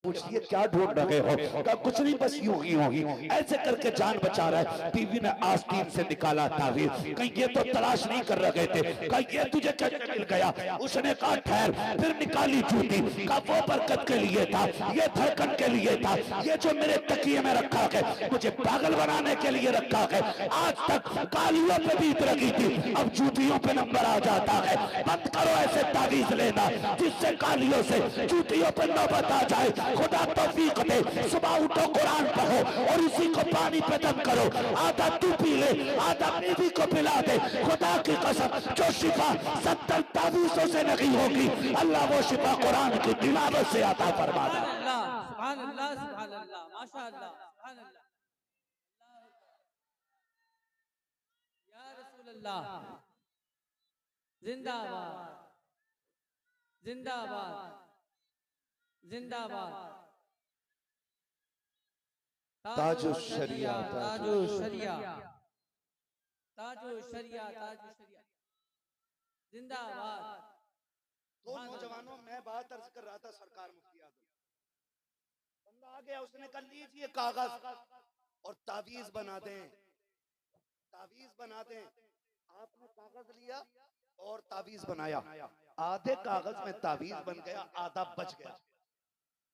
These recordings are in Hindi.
पूछिए क्या ढूंढ रहे हो? कहा कुछ नहीं, बस यूं ही होगी। ऐसे करके जान बचा रहा है। बीवी ने आस्तीन से निकाला तावीज। कहीं ये तो तलाश नहीं कर रहे थे। कहा ये तुझे कैसे मिल गया? उसने कहा ठहर। फिर निकाली जूती। कहा वो बरकत के लिए था, ये धड़कन के लिए था, ये जो मेरे तकिए में रखा है मुझे पागल बनाने के लिए रखा है। आज तक कालियों पे बीत रखी थी, अब जूतियों पे नंबर आ जाता है। बंद करो ऐसे तावीज लेना जिससे कालियों से जूतियों पे नौबत आ जाए। खुदा तौफीक दे। सुबह उठो, कुरान पढ़ो और इसी को पानी पे दम करो। आधा तू पी ले, आधा बीवी को पिला दे। खुदा की कसम, जो शिफा 70 तावीजों से नहीं होगी, अल्लाह वो शिफा कुरान की तिलावत से आता फरमाता। सुभान अल्लाह, सुभान अल्लाह, माशाअल्लाह, सुभान अल्लाह। या रसूल अल्लाह, जिंदाबाद, जिंदाबाद, जिंदाबाद। ताजो शरिया, ताजो शरिया, ताजो शरिया, ताजो शरिया, जिंदाबाद। दो नौजवानों, मैं बात अर्ज कर रहा था सरकार मुफ्ती आजम, बंदा आ गया, उसने कहा लीजिए कागज और तावीज बना दें, तावीज बना दें। आपने कागज लिया और तावीज बनाया। आधे कागज में तावीज बन गया, आधा बच गया।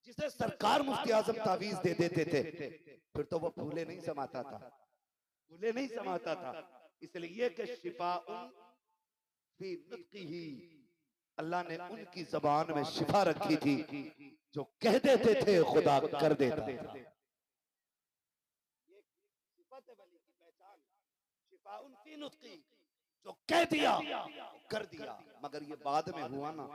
जिसे सरकार मुफ्ती आजम तावीज दे देते थे, फिर तो वो फूले नहीं समाता था, फूले नहीं समाता था। इसलिए कि शिफा फी नुत्क़िही, अल्लाह ने उनकी जबान में शिफा रखी थी, जो कह देते थे खुदा कर देता था। ये सिफत है वली की पहचान, शिफा फी नुत्क़ी, जो कह दिया कर दिया। मगर ये बाद में हुआ ना,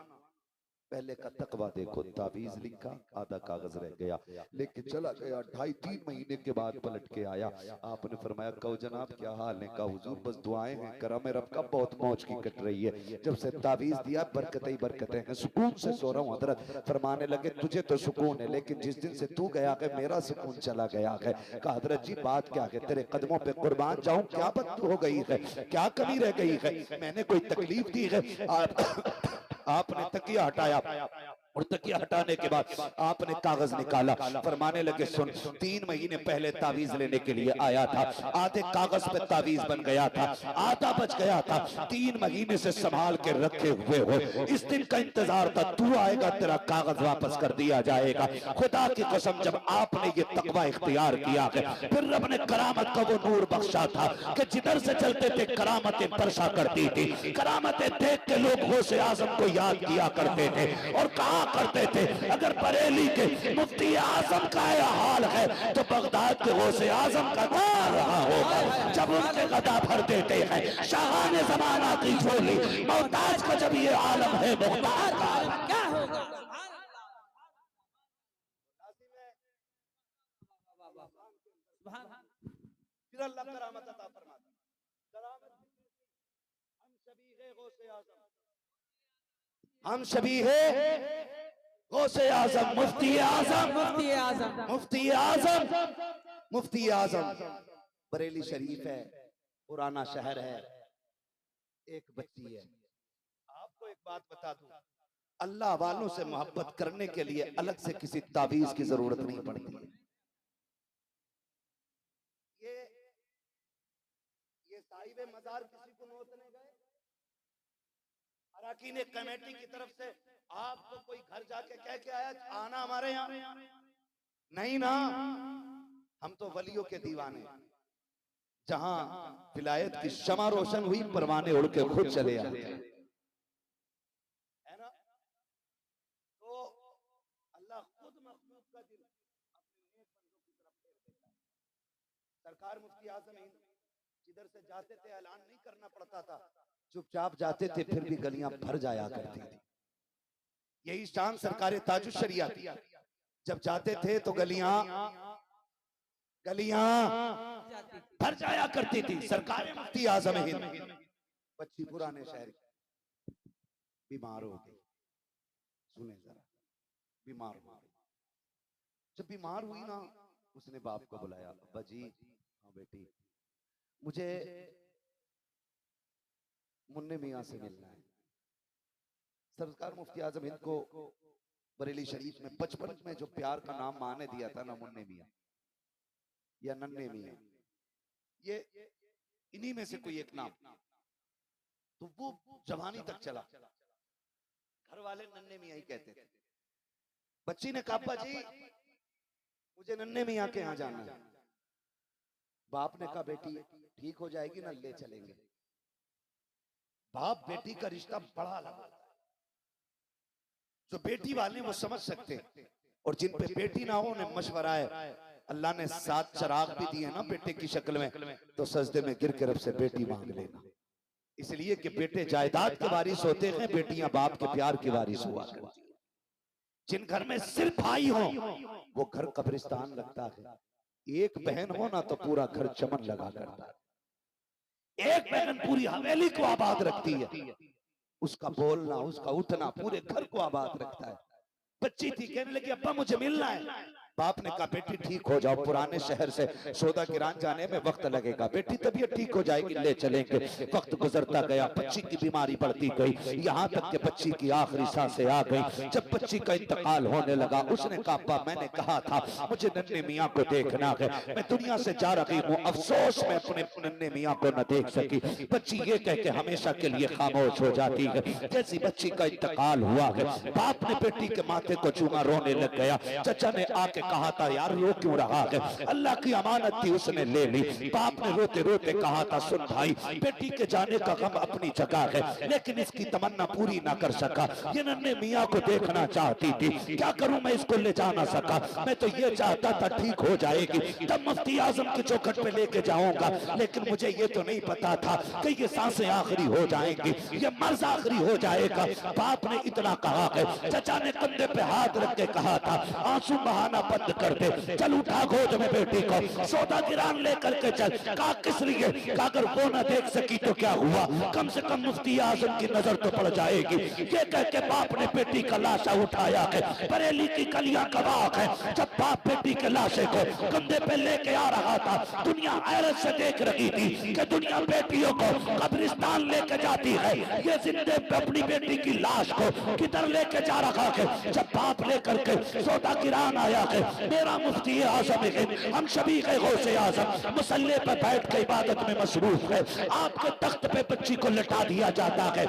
पहले का तकवा देखो, तावीज लिखा, आधा कागज रह गया, लेकिन चला गया। 2.5-3 महीने के बाद पलट के आया। आपने फरमाया कहो जनाब क्या हाल है? कहा हुजूर बस दुआएं हैं, करम रब का बहुत मौज की कट रही है। जब से तावीज दिया बरकतें ही बरकतें हैं, सुकून से सो रहा हूँ। हजरत फरमाने लगे तुझे तो सुकून है, लेकिन जिस दिन से तू गया है मेरा सुकून चला गया है। कहा हजरत जी बात क्या है? तेरे कदमों पे कुर्बान जाऊं, क्या बात हो गई है, क्या कमी रह गई है, मैंने कोई तकलीफ दी है? आपने तकिया हटाया और तकिया हटाने के बाद आपने कागज निकाला। फरमाने लगे सुन, 3 महीने पहले तावीज लेने के लिए आया था, आधे कागज पे तावीज बन गया था, आधा बच गया था, 3 महीने से संभाल के रखे हुए हो। इस दिन का इंतजार था, तू आएगा तेरा कागज वापस कर दिया जाएगा। खुदा की कसम, जब आपने ये तकवा इख्तियार किया है, फिर रब ने करामत का वो नूर बख्शा था कि जिधर से चलते थे करामतें बरसा करती थी। करामतें देख के लोग गौसे आजम को याद किया करते थे और कहा करते थे अगर बरेली के मुफ्ती आजम का हाल है तो बगदाद के गौसे आजम का क्या रहा होगा। जब उनके गदा भर देते हैं शाहाने जमाना की झोली, मोहताज का जब ये आलम है मुख्तार का क्या होगा? फिर अल्लाह करामत अता फरमाता। करामत हम शबीहे गौसे आजम, हम शबीहे गौसे आजम, मुफ्ती आजम, मुफ्ती आजम, मुफ्ती आजम, मुफ्ती आजम। बरेली शरीफ है, पुराना शहर है, एक बच्ची है। आपको एक बात बता दूं, अल्लाह वालों से मोहब्बत करने के लिए अलग से किसी तावीज की जरूरत नहीं पड़ती है। ये साहिब मजार किसी को नोचने गए, अराकीन कमेटी की तरफ से आपको कोई घर जाके कह के आया आना हमारे यहाँ? नहीं ना, हम तो वलियों के दीवाने। जहां विलायत की शमा रोशन हुई, परवाने उड़ के खुद चले आते हैं, है ना? तो अल्लाह खुद मखलूक का दिल अपने नेक बंदों की तरफ फेर देता है। सरकार मुफ्ती आजम हिंद जिधर से जाते थे ऐलान नहीं करना पड़ता था, चुपचाप जाते थे, फिर भी गलियां भर जाया करती थी। यही शान सरकार ताजुश शरिया थी। जब जाते थे तो गलियां गलियां भर जाया करती थी। सरकार मुफ्ती आजम हिंद बच्ची पुराने शहर बीमार हो गई, सुने जरा, बीमार हो गई। जब बीमार हुई ना, उसने बाप को बुलाया, अब्बा जी, हाँ बेटी, मुझे मुन्ने मियाँ से मिलना है। सरकार मुफ्ती आजम हिंद को बरेली शरीफ में बचपन में जो प्यार का नाम माँ ने दिया था ना, मुन्ने मियाँ या नन्हे मियाँ, ये इन्हीं में से कोई एक नाम, तो वो जवानी तक चला। घर वाले नन्हे मियाँ ही कहते थे। बच्ची ने कहा, अब्बा जी मुझे नन्हे मियाँ के यहाँ जाना है। बाप ने कहा, बेटी ठीक हो जाएगी ना, ले चलेंगे। बाप बेटी का रिश्ता बड़ा अलग होता है। जो बेटी वाले वो समझ सकते हैं, और जिन पे बेटी ना हो उन्हें मशवरा है। अल्लाह ने 7 चिराग भी दिए ना बेटे की शक्ल में, तो सजदे में गिर के रब से बेटी मांग लेना। इसलिए कि बेटे जायदाद के वारिस होते हैं, बेटियां बाप के प्यार की वारिस हुआ करती हैं। जिन घर में सिर्फ भाई हो वो घर कब्रिस्तान लगता है। एक बहन हो ना तो पूरा घर चमन लगा करता है। एक बहन पूरी हवेली को आबाद रखती है। उसका बोलना, उसका उठना पूरे घर को आबाद रखता है। बच्ची थी, कहने लगी, अब्बा मुझे मिलना है। बाप ने कहा, बेटी ठीक हो जाओ, पुराने शहर से सौदा गिरान जाने में वक्त लगेगा। बेटी तबीयत ठीक हो जाएगी, ले चलेंगे। वक्त गुजरता गया, बच्ची की बीमारी बढ़ती गई, यहाँ तक कि बच्ची की आखिरी सांसें आ गई। जब बच्ची का इंतकाल होने लगा, उसने कहा, अब्बा मैंने कहा था मुझे नन्हे मियाँ को देखना है, मैं दुनिया से जा रही हूँ, अफसोस मैं अपने नन्हे मियाँ को न देख सकी। बच्ची ये कह के हमेशा के लिए खामोश हो जाती है। जैसी बच्ची का इंतकाल हुआ है, बाप ने बेटी के माथे को चूमा, रोने लग गया। चचा ने आके कहा था, यार रो क्यों रहा है, अल्लाह की अमानत थी उसने ले ली। बाप ने रोते रोते कहा था, सुन भाई, बेटी के जाने का गम अपनी जगह है, लेकिन इसकी तमन्ना पूरी ना कर सका। ये नन्हे मियाँ को देखना चाहती थी, क्या करूं मैं, इसको ले जा ना सका। मैं तो ये चाहता था ठीक हो जाएगी तब मुफ्ती आजम की चौखट पे लेके जाऊंगा, लेकिन मुझे ये तो नहीं पता था कि ये सांसें आखिरी हो जाएंगी, ये मर्ज आखिरी हो जाएगा। बाप ने इतना कहा है। चचा ने कंधे पे हाथ रख के कहा था, आंसू बहाना बंद कर दे, चल उठा गोद में बेटी को, सौदा गिरान लेकर के चल। कहा किस लिए? कहा अगर वो ना देख सकी तो क्या हुआ, कम से कम मुफ्ती आजम की नजर तो पड़ जाएगी। ये कह के बाप ने बेटी का लाशा उठाया है। बरेली की गलियां गवाह है, जब बाप बेटी के लाशे को कंधे पे लेके आ रहा था, दुनिया हैरत से देख रही थी कि दुनिया बेटियों को कब्रिस्तान लेके जाती है, ये जिंदे पे अपनी बेटी की लाश को किधर लेके जा रहा है। जब बाप लेकर के सौदा गिरान आया है, मेरा मुफ्ती आजम है, हम शबीक गौसे आजम मुसल्ले पर बैठ के इबादत में मसरूफ है, आपके तख्त पे बच्ची को लटा दिया जाता है।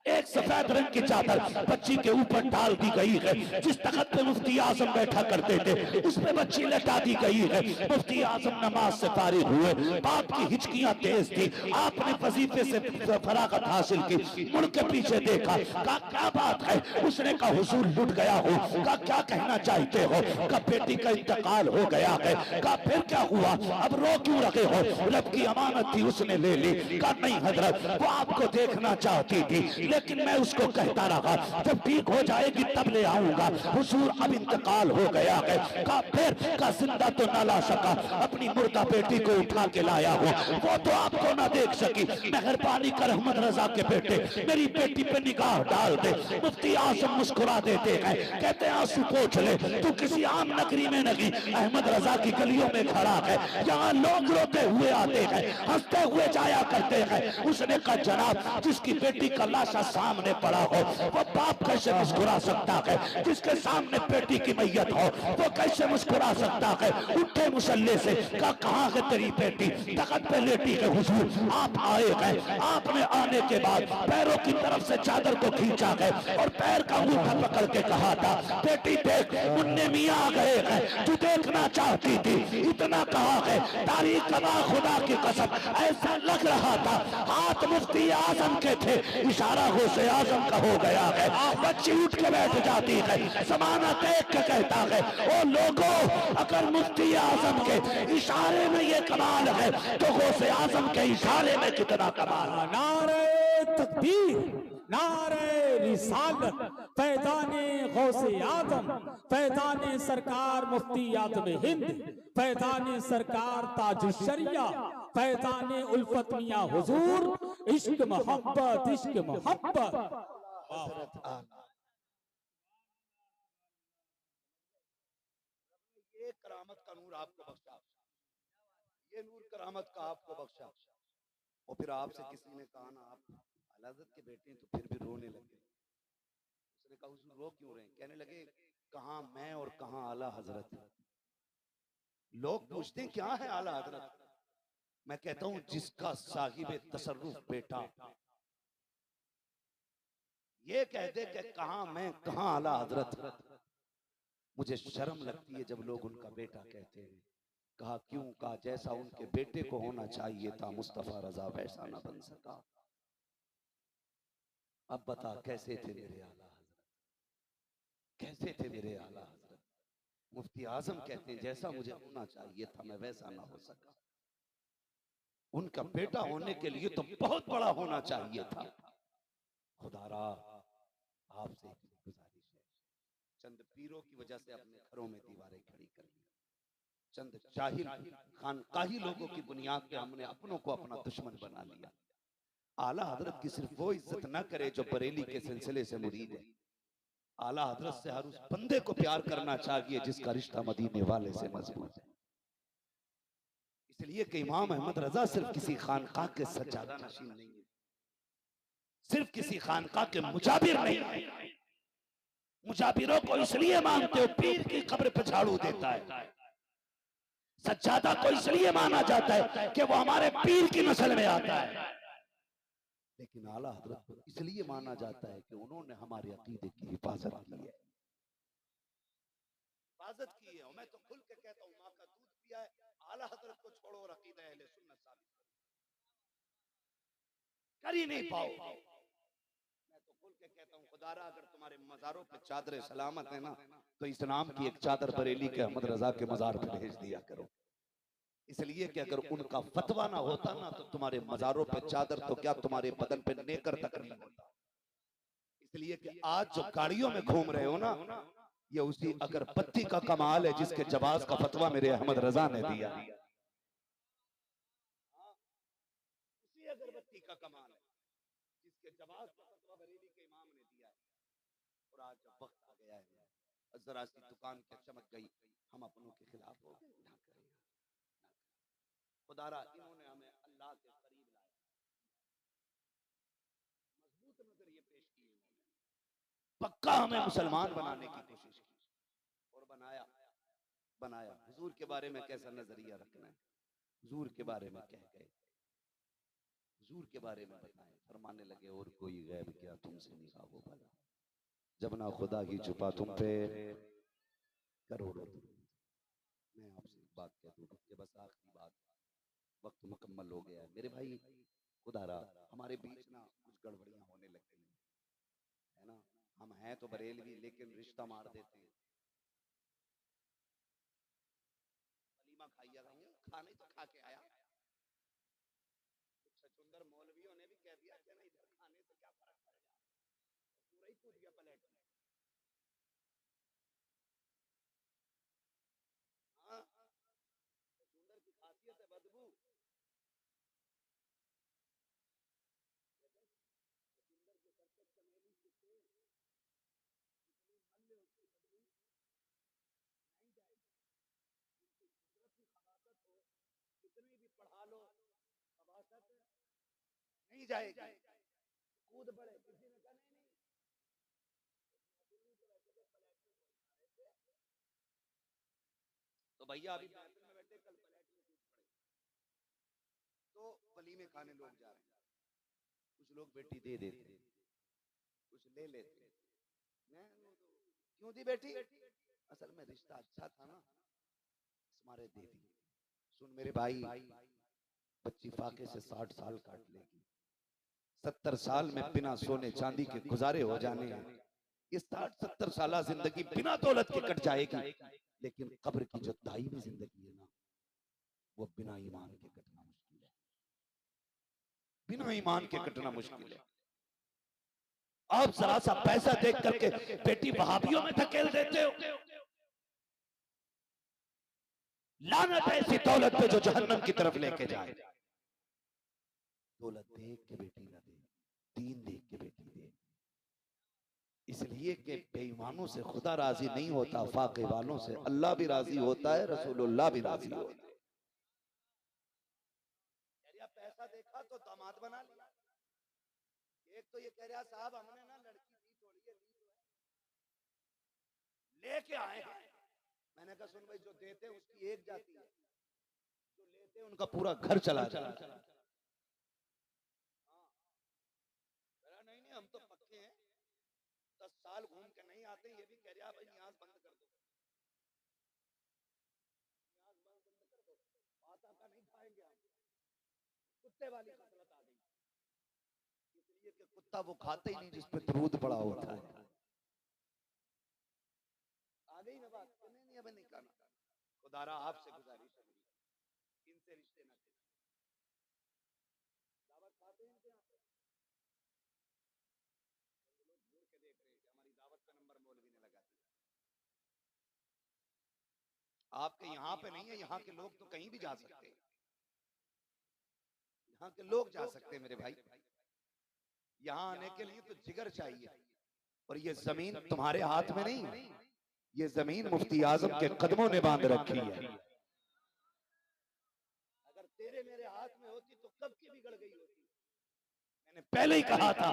एक सफेद रंग की चादर बच्ची के ऊपर डाल दी गई है। जिस तख्त पे मुफ्ती आजम बैठा करते थे उस पे बच्ची लटा दी गई है। मुफ्ती आजम नमाज से फारिग हुए, बाप की हिचकियां तेज थी, आपने वजीफे से फरागत हासिल की, मुड़ के पीछे देखा, कहा क्या बात है? उसने कहा हुजूर लुट गया हो। कहा क्या कहना चाहते हो? कहा बेटी का इंतकाल हो गया है। कहा फिर क्या हुआ, अब रो क्यों रहे हो? रब की अमानत थी उसने ले ली। कहा नहीं हजरत, वो आपको देखना चाहती थी, लेकिन मैं उसको कहता रहा जब ठीक हो जाएगी तब ले आऊंगा। हुजूर अब इंतकाल हो गया है। कहा फिर? का जिंदा तो ना ला सका, अपनी मुर्दा बेटी को उठा के लाया हूँ, वो तो आपको ना देख सकी। मेहरबानी कर अहमद रजा के बेटे, मेरी बेटी पे निगाह डाल दे। मुफ्ती आजम मुस्कुरा देते हैं, कहते हैं आंसू पोंछ ले, तू किसी आम नगरी में नहीं, अहमद रजा की गलियों में खड़ा है, यहाँ लोग रोते हुए आते हैं, हंसते हुए जाया करते हैं। उसने कहा जनाब, जिसकी बेटी का लाशा सामने पड़ा हो वो बाप कैसे मुस्कुरा सकता है? जिसके सामने बेटी की मैयत हो वो कैसे मुस्कुरा सकता है? उठे मुसल्ले से, कहा कहाँ है तेरी बेटी? तख्त पे लेटी है हुजूर, आप आए हैं। आपने आने के बाद पैरों की तरफ से चादर को खींचा है और पैर का अंगूठा पकड़ के कहा था, बेटी देख, मुन्ने मियाँ आ गए हैं, तू देखना चाहती थी। इतना कहा है, तारीख कमा खुदा की कसम, ऐसा लग रहा था हाथ मुफ्ती आजम के थे, इशारा गौसे आजम का हो गया है। बच्ची उठ के बैठ जाती है, जमाना देख के कहता है, ओ लोगों, अगर मुफ्ती आजम के इशारे में ये कमाल है तो गौसे आजम के इशारे में कितना कमाल है। नारे तकबीर, नारे रिसालत, फैजाने गौसे आजम, फैजाने सरकार मुफ्ती आजम हिंद, फैजाने सरकार ताजुश्शरिया, फैजाने उल्फत मियां हुजूर, इश्क मोहब्बत, इश्क मोहब्बत। ये करामत का नूर आपको बख्शा, ये नूर करामत का आपको बख्शा। और फिर आपसे किसी ने कहा ना आप हज़रत के बेटे हैं, तो फिर भी रोने लगे। उसने कहा हुजूर रो क्यों रहे हैं? कहने लगे कहां मैं और कहां आला हजरत। लोग पूछते हैं क्या है आला हजरत? मैं कहता हूं जिसका साहिब तसर्रुफ बेटा ये कह दे कि कहां मैं कहां आला हजरत, मुझे शर्म लगती है जब लोग उनका बेटा कहते हैं। कहा क्यों? कहा जैसा उनके बेटे को होना चाहिए था मुस्तफा रजा वैसा ना बन सका। अब बता कैसे थे मेरे आला हजरत, कैसे थे मेरे आला हजरत? मुफ्ती आजम कहते हैं जैसा मुझे होना चाहिए था मैं वैसा ना हो सका। उनका बेटा होने के लिए तो बहुत बड़ा होना चाहिए था। खुदारा आपसे एक गुजारिश है, चंद पीरों की वजह से अपने घरों में दीवारें खड़ी कर ली, चंद जाहिल खानकाही लोगों की बुनियाद पे हमने अपनों को अपना दुश्मन बना लिया। आला हजरत की सिर्फ वो इज्जत ना करे जो बरेली के सिलसिले से मुरीद है। आला हजरत से हर उस बंदे को प्यार करना चाहिए जिसका रिश्ता मदीने वाले से मजबूत है। इसलिए कि इमाम अहमद रजा सिर्फ किसी खानकाह के सज्जादा नशीन नहीं है, सिर्फ किसी खानकाह के मुजाबिर नहीं है। मुजाबिरों को इसलिए मानते हो पीर की कब्र पर झाड़ू देता है, सज्जादा को इसलिए माना जाता है कि वो हमारे पीर की नस्ल में आता है, लेकिन आला हजरत को इसलिए माना जाता है कि उन्होंने हमारे अकीदे की हिफाजत की है, हिफाजत की है। और मैं तो खुल के कहता हूँ माँ का दूध पिया है, आला हजरत को छोड़ो और अकीदा अहले सुन्नत साबित कर ही नहीं पाओ। मैं तो खुल के कहता हूँ खुदारा अगर तुम्हारे मजारों पे चादर सलामत है ना तो इस्लाम की एक चादर बरेली के अहमद रजा के मजार पे भेज दिया करो। इसलिए कि अगर उनका फतवा ना होता ना तो तुम्हारे मजारों पे चादर तो क्या तुम्हारे बदन पे नेकर तक नहीं होता। इसलिए कि आज जो गाड़ियों में घूम रहे हो ना ये उसी अगरबत्ती का कमाल है जिसके जवाब का फतवा मेरे अहमद रजा ने दिया। उसी अगरबत्ती का कमाल है जिसके जवाब का फतवा बरेली के इमाम ने दिया है। और आज जब वक्त आ गया है जरा सी दुकान के चमक गई हम अपनों के खिलाफ हो गए। ना करेगा खुदारा इन्होंने हमें अल्लाह के करीब लाया, मजबूत नजरिए पेश किए इन्होंने, पक्का हमें मुसलमान बनाने की कोशिश की और बनाया बनाया। हुजूर के बारे में कैसा नजरिया रखना है, हुजूर के बारे में कह गए, हुजूर के बारे में बताएं, फरमाने लगे और कोई गैब क्या तुमसे निगाह वो भला, जब ना खुदा ही छुपा तुम पे करोड़ों। मैं आपसे एक बात कह दूं कि बस आखिरी बात, वक्त मुकम्मल हो गया है मेरे भाई। खुदारा हमारे बीच ना कुछ गड़बड़ियां होने लगती हैं, है ना। हम हैं तो बरेलवी लेकिन रिश्ता मार देते हैं। वलीमा खाइएगा, खाने तो खा के आया। सचुंदर मौलवियों ने भी कह दिया कि ना इधर खाने से क्या फर्क पड़ेगा, पूरा ही कूद गया प्लेट में। हाँ सचुंदर की खासियत है बदबू। सचुंदर के सर पे चमेली के तेल इतनी मल्ले उसकी बदबू नहीं जाएगी। जिनकी कुदरत की खबासत हो कितनी भी पढ़ा लो खबासत नहीं जाएगी। कूद पड़े किसी ने कहा नहीं नहीं तो वैसे तो प्लेट में गोली खा रहे थे, तो भैया अभी महफिल में बैठे कल प्लेट में कूद पड़े। तो वलीमे खाने लोग जा रहे हैं, कुछ लोग बेटी दे देते कुछ ले लेते। मैं क्यों दी बेटी? असल में रिश्ता अच्छा था ना तुम्हारे दे दी। सुन मेरे भाई, बच्ची फाके से 60 साल काट लेगी, 70 साल में बिना सोने चांदी के गुजारे हो जाने हैं। ये 60-70 साल जिंदगी बिना दौलत के कट जाएगी, लेकिन कब्र की जो दायमी जिंदगी है ना वो बिना ईमान के कटना मुश्किल है, बिना ईमान के कटना मुश्किल है। आप जरा सा पैसा देख करके बेटी वहाबियों में धकेल देते हो। लानत है ऐसी दौलत पे जो जहन्नम की तरफ लेके जाए। दौलत देख के बेटी ना दे, दीन देख के बेटी दे। इसलिए कि बेईमानों से खुदा राजी नहीं होता, फाके वालों से अल्लाह भी राजी होता है, रसूलुल्लाह भी राजी होता है। पैसा देखा तो दामाद बना लिया। एक तो ये कह रहा साहब हमने ना लड़की दी थोड़ी है, दी तो है लेके आए हैं। मैंने कहा सुन भाई, जो देते हैं उसकी एक जाती है, जो लेते हैं उनका पूरा घर चला जाता है। नहीं नहीं, हम तो पक्के हैं, 10 साल घूम के नहीं आते। ये भी कह रहा भाई न्याज बंद कर दो, न्याज बंद कर दो, माता का नहीं खाएंगे हम। कुत्ते वाली खसलत आ गई, इसलिए कि कुत्ता वो खाते ही नहीं जिस पे दरूद पड़ा होता है। आ गई ना बात? नहीं नहीं, हमें नहीं खाना। खुदारा आपसे गुजारिश है, इनसे रिश्ते ना करें। दावत खाते हैं क्या? लोग घूर के देख रहे हैं कि हमारी दावत का नंबर मौलवी ने लगा दिया। आपके यहाँ पे नहीं है, यहाँ के लोग तो कहीं भी जा सकते हैं, यहाँ के लोग जा सकते हैं मेरे भाई। यहाँ आने के लिए तो जिगर चाहिए, और ये जमीन तुम्हारे हाथ में नहीं, ये जमीन मुफ्ती आजम के कदमों ने बांध रखी है। अगर तेरे मेरे हाथ में होती तो कब की बिगड़ गई होती। मैंने पहले ही कहा था,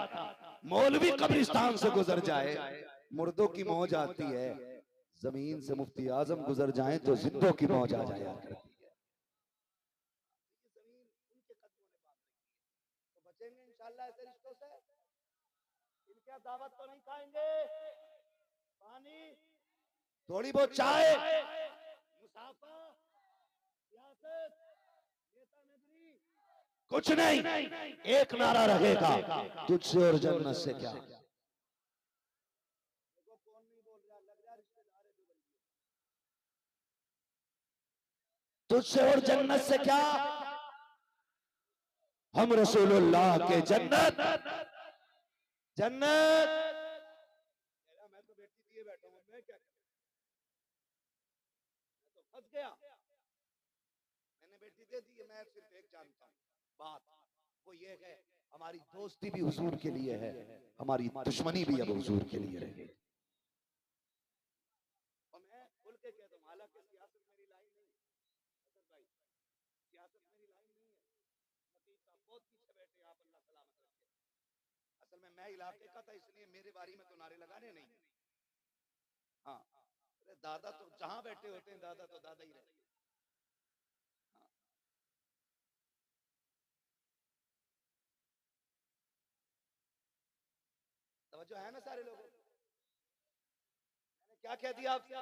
मौलवी कब्रिस्तान से गुजर जाए मुर्दों की मौज आती है, जमीन से मुफ्ती आजम गुजर जाए तो जिंदों की मौज आ जाया करती है। जमीन उनके कदमों ने बांध रखी है, तो बचेंगे इंशाअल्लाह ऐसे रिश्तों से। इनके दावत तो नहीं खाएंगे, पानी, थोड़ी बहुत चाय, मुसाफा, सियासत, नेता नगरी, कुछ नहीं। एक नारा रहेगा, तुझसे और जन्नत से क्या। देखो कौन नहीं बोल रहा, लग रहा रिश्तेदार है जो बल्कि। तुझसे और जन्नत से क्या, हम रसूलुल्लाह के जन्नत जन्नत। मैं तो बेटी दिए बैठा हूं, मैं क्या करूं, मैं तो फंस गया। मैंने बेटी दे दी है, मैं सिर्फ एक जानता हूं बात, वो ये है हमारी दोस्ती भी हुजूर के लिए है, हमारी दुश्मनी भी अब हुजूर के लिए रहे। और मैं खुल के कहता हूं, हालांकि सियासत मेरी लाइन नहीं है असद भाई, सियासत मेरी लाइन नहीं है। नकीब साहब बहुत पीछे बैठे, आप अल्लाह सलामत रखे। असल में मैं इलाके का था, इसलिए मेरे बारी में तो नारे लगाने नहीं। हाँ, अरे दादा तो जहां बैठे होते हैं, दादा तो दादा ही रहते हैं। हाँ। तवज्जो है ना सारे लोगों, मैंने क्या कह दिया आपसे?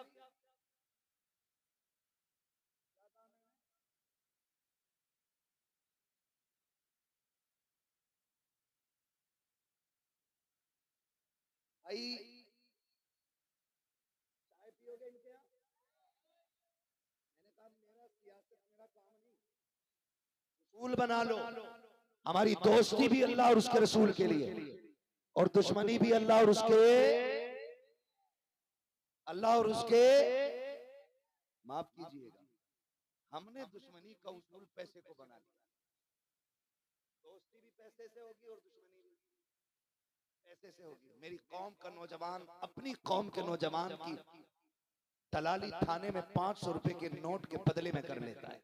भाई चाय पियोगे इनके यहाँ? मैंने कहा मेरा सियासत मेरा काम नहीं, उसूल बना लो। हमारी दोस्ती भी अल्लाह और उसके रसूल के लिए, और दुश्मनी भी अल्लाह और उसके, अल्लाह और उसके, माफ कीजिएगा, हमने दुश्मनी का उसूल पैसे को बना लिया। दोस्ती भी पैसे से होगी और दुश्मनी भी पैसे से होगी। मेरी कौम का नौजवान अपनी कौम के नौजवान की दलाली थाने में 500 रुपए के नोट के बदले में कर लेता है,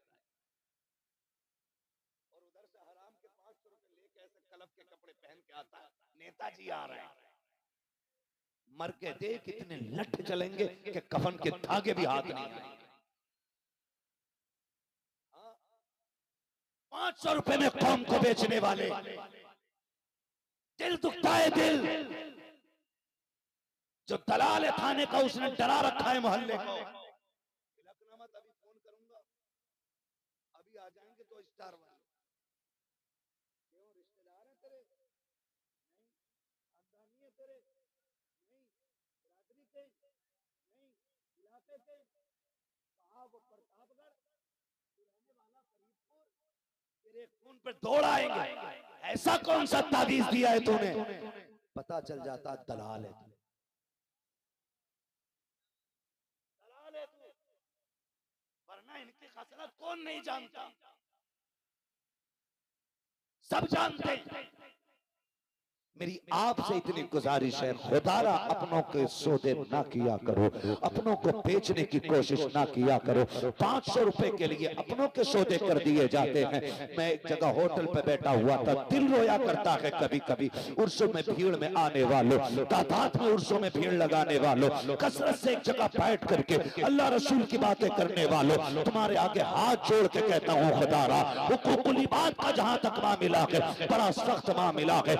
और उधर से हराम के 500 रुपए लेके ऐसे कलफ के कपड़े पहन के आता है, नेताजी आ रहे हैं। मर के देख कितने लठ चलेंगे कि कफन के धागे भी हाथ नहीं आएंगे। 500 रुपए में कौम को बेचने वाले, दिल दुखता है दिल। जो दलाल है थाने का, उसने डरा रखा है मोहल्ले को। तिलकना मत, अभी फोन करूंगा, अभी आ जाएंगे 2 स्टार वाले। क्यों, रिश्तेदार है तेरे? नहीं। खानदानी है तेरे? नहीं। बिरादरी के? नहीं। इलाके के? कहा वो प्रतापगढ़, रहने वाला फरीदपुर, तेरे खून पे दौड़ आएंगे। ऐसा कौन सा ताबीज दिया है तूने? पता चल जाता दलाल है तू, दलाल है तू, वरना इनकी खसलत कौन नहीं जानता, सब जानते हैं। मेरी आपसे इतनी गुजारिश है, खुदारा अपनों के सौदे ना किया करो, अपनों को बेचने की कोशिश ना किया करो। 500 रुपए के लिए अपनों के सौदे कर दिए जाते हैं। मैं एक जगह होटल पे बैठा हुआ था, दिल रोया करता है कभी कभी। उर्सों में भीड़ में आने वालों, तादाद में उर्सों में भीड़ लगाने वालों, कसरत से एक जगह बैठ करके अल्लाह रसूल की बातें करने वालों, तुम्हारे आगे हाथ जोड़ के कहता हूँ खुदारा, हुकूकुल इबाद का जहां तक मामला है, बड़ा सख्त मामला है।